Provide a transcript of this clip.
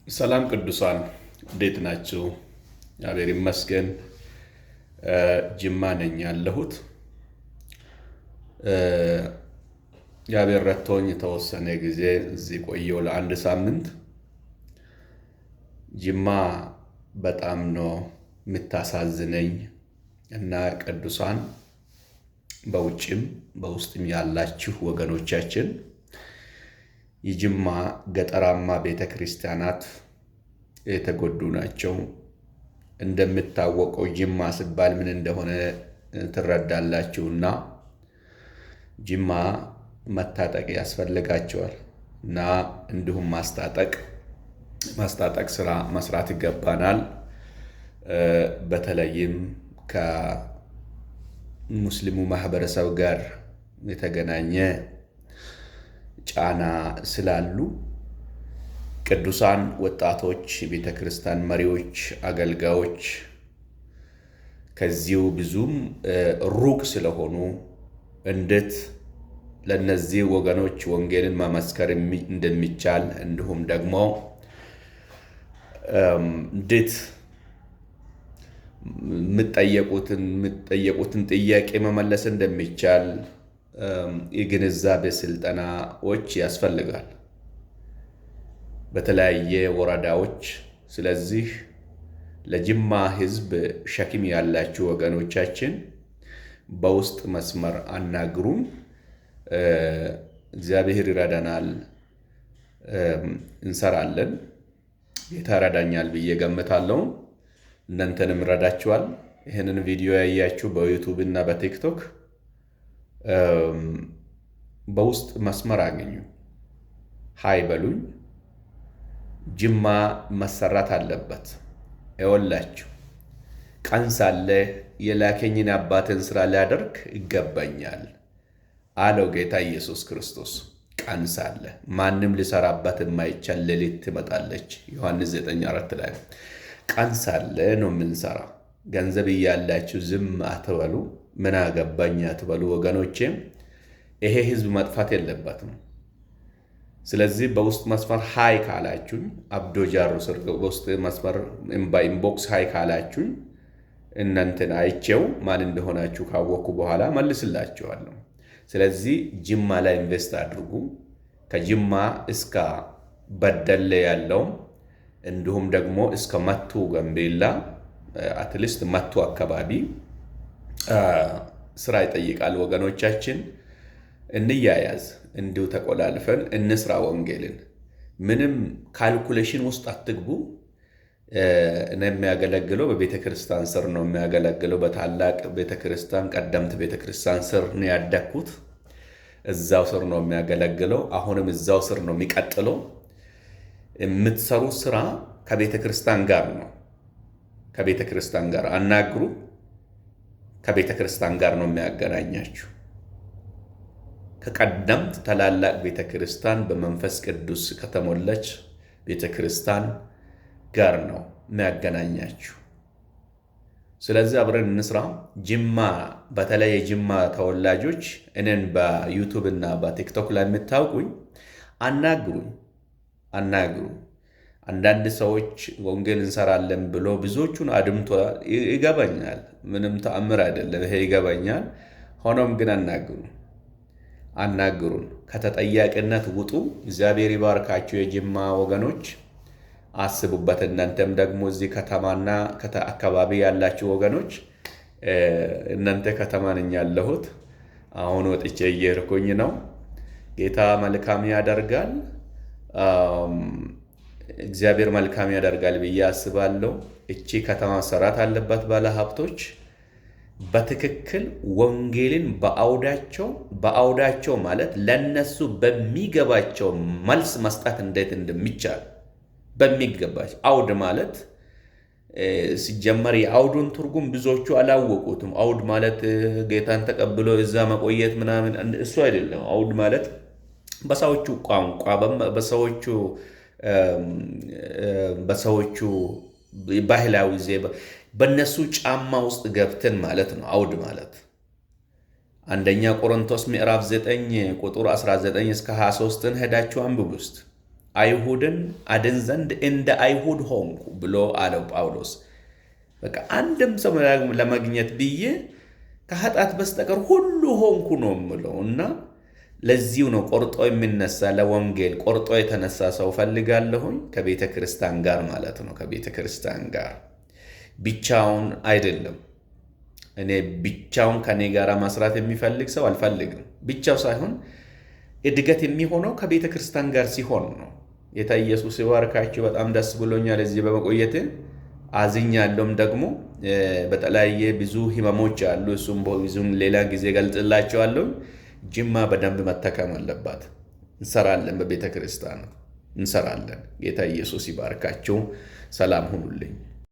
ሰላም ቅዱሳን እንዴት ናችሁ? እግዚአብሔር ይመስገን። ጅማ ነኝ ያለሁት። እግዚአብሔር ረድቶኝ የተወሰነ ጊዜ እዚህ ቆየሁ ለአንድ ሳምንት። ጅማ በጣም ነው የምታሳዝነኝ እና ቅዱሳን በውጭም በውስጥም ያላችሁ ወገኖቻችን የጅማ ገጠራማ ቤተ ክርስቲያናት የተጎዱ ናቸው። እንደምታወቀው ጅማ ሲባል ምን እንደሆነ ትረዳላችሁና ጅማ መታጠቅ ያስፈልጋቸዋል እና እንዲሁም ማስታጠቅ ስራ መስራት ይገባናል። በተለይም ከሙስሊሙ ማህበረሰብ ጋር የተገናኘ ጫና ስላሉ ቅዱሳን ወጣቶች፣ የቤተ ክርስቲያን መሪዎች፣ አገልጋዮች ከዚሁ ብዙም ሩቅ ስለሆኑ እንዴት ለነዚህ ወገኖች ወንጌልን መመስከር እንደሚቻል እንዲሁም ደግሞ እንዴት የምትጠየቁትን ጥያቄ መመለስ እንደሚቻል የግንዛቤ ስልጠናዎች ያስፈልጋል በተለያየ ወረዳዎች። ስለዚህ ለጅማ ሕዝብ ሸክም ያላችሁ ወገኖቻችን በውስጥ መስመር አናግሩን። እግዚአብሔር ይረዳናል፣ እንሰራለን። ጌታ ይረዳኛል ብዬ ገምታለሁ። እናንተንም ረዳችኋል። ይህንን ቪዲዮ ያያችሁ በዩቱብ እና በቲክቶክ በውስጥ መስመር አገኙ፣ ሃይ በሉኝ። ጅማ መሰራት አለበት። ይወላችሁ ቀን ሳለ የላከኝን አባትን ስራ ሊያደርግ ይገባኛል አለው ጌታ ኢየሱስ ክርስቶስ። ቀን ሳለ ማንም ሊሰራበት የማይቻል ሌሊት ትመጣለች። ዮሐንስ 9:4 ላይ ቀን ሳለ ነው የምንሰራ። ገንዘብ እያላችሁ ዝም አትበሉ፣ ምን አገባኝ አትበሉ ወገኖቼም። ይሄ ህዝብ መጥፋት የለበትም። ስለዚህ በውስጥ መስመር ሃይ ካላችሁኝ፣ አብዶ ጃሮ ስር በውስጥ መስመር ኢንቦክስ ሃይ ካላችሁኝ እናንተን አይቼው ማን እንደሆናችሁ ካወቅኩ በኋላ መልስላችኋለሁ። ስለዚህ ጅማ ላይ ኢንቨስት አድርጉ። ከጅማ እስከ በደሌ ያለው እንዲሁም ደግሞ እስከ መቱ ገንቤላ፣ አትሊስት መቱ አካባቢ ስራ ይጠይቃል ወገኖቻችን። እንያያዝ፣ እንዲሁ ተቆላልፈን እንስራ ወንጌልን። ምንም ካልኩሌሽን ውስጥ አትግቡ። እኔ የሚያገለግለው በቤተ ክርስቲያን ስር ነው የሚያገለግለው። በታላቅ ቤተ ክርስቲያን፣ ቀደምት ቤተ ክርስቲያን ስር ነው ያደግኩት። እዛው ስር ነው የሚያገለግለው። አሁንም እዛው ስር ነው የሚቀጥለው። የምትሰሩት ስራ ከቤተ ክርስቲያን ጋር ነው። ከቤተ ክርስቲያን ጋር አናግሩ። ከቤተ ክርስቲያን ጋር ነው የሚያገናኛችሁ። ከቀደምት ታላላቅ ቤተ ክርስቲያን በመንፈስ ቅዱስ ከተሞላች ቤተ ክርስቲያን ጋር ነው የሚያገናኛችሁ። ስለዚህ አብረን እንስራ። ጅማ በተለይ የጅማ ተወላጆች እኔን በዩቱብ እና በቲክቶክ ላይ የምታውቁኝ አናግሩ። አንዳንድ ሰዎች ወንጌል እንሰራለን ብሎ ብዙዎቹን አድምቷል። ይገባኛል፣ ምንም ተአምር አይደለም፣ ይሄ ይገባኛል። ሆኖም ግን አናግሩን። ከተጠያቂነት ውጡ። እግዚአብሔር ይባርካችሁ የጅማ ወገኖች። አስቡበት። እናንተም ደግሞ እዚህ ከተማና አካባቢ ያላችሁ ወገኖች፣ እናንተ ከተማ ነኝ ያለሁት፣ አሁን ወጥቼ እየሄድኩኝ ነው። ጌታ መልካም ያደርጋል። እግዚአብሔር መልካም ያደርጋል ብዬ አስባለሁ። እቺ ከተማ መሰራት አለባት። ባለሀብቶች በትክክል ወንጌልን በአውዳቸው ማለት ለነሱ በሚገባቸው መልስ መስጠት እንዴት እንደሚቻል በሚገባቸው አውድ ማለት ሲጀመር የአውዱን ትርጉም ብዙዎቹ አላወቁትም። አውድ ማለት ጌታን ተቀብሎ እዛ መቆየት ምናምን እሱ አይደለም። አውድ ማለት በሰዎቹ ቋንቋ በሰዎቹ ባህላዊ ዜማ በነሱ ጫማ ውስጥ ገብተን ማለት ነው አውድ ማለት። አንደኛ ቆሮንቶስ ምዕራፍ 9 ቁጥር 19 እስከ 23ን ሄዳችሁ አንብቡ ውስጥ አይሁድን አድን ዘንድ እንደ አይሁድ ሆንኩ ብሎ አለው ጳውሎስ። በቃ አንድም ሰው ለማግኘት ብዬ ከኃጢአት በስተቀር ሁሉ ሆንኩ ነው የምለው እና ለዚሁ ነው ቆርጦ የሚነሳ ለወንጌል ቆርጦ የተነሳ ሰው ፈልጋለሁኝ ከቤተ ክርስቲያን ጋር ማለት ነው። ከቤተ ክርስቲያን ጋር ብቻውን አይደለም። እኔ ብቻውን ከኔ ጋር መስራት የሚፈልግ ሰው አልፈልግም። ብቻው ሳይሆን እድገት የሚሆነው ከቤተ ክርስቲያን ጋር ሲሆን ነው። ጌታ ኢየሱስ ይባርካችሁ። በጣም ደስ ብሎኛል እዚህ በመቆየቴ። አዝኛለሁም ደግሞ በተለያየ ብዙ ህመሞች አሉ። እሱም ብዙም ሌላ ጊዜ ገልጽላችኋለሁ። ጅማ በደንብ መተከም አለባት። እንሰራለን፣ በቤተ ክርስቲያን እንሰራለን። ጌታ ኢየሱስ ይባርካችሁ። ሰላም ሁኑልኝ።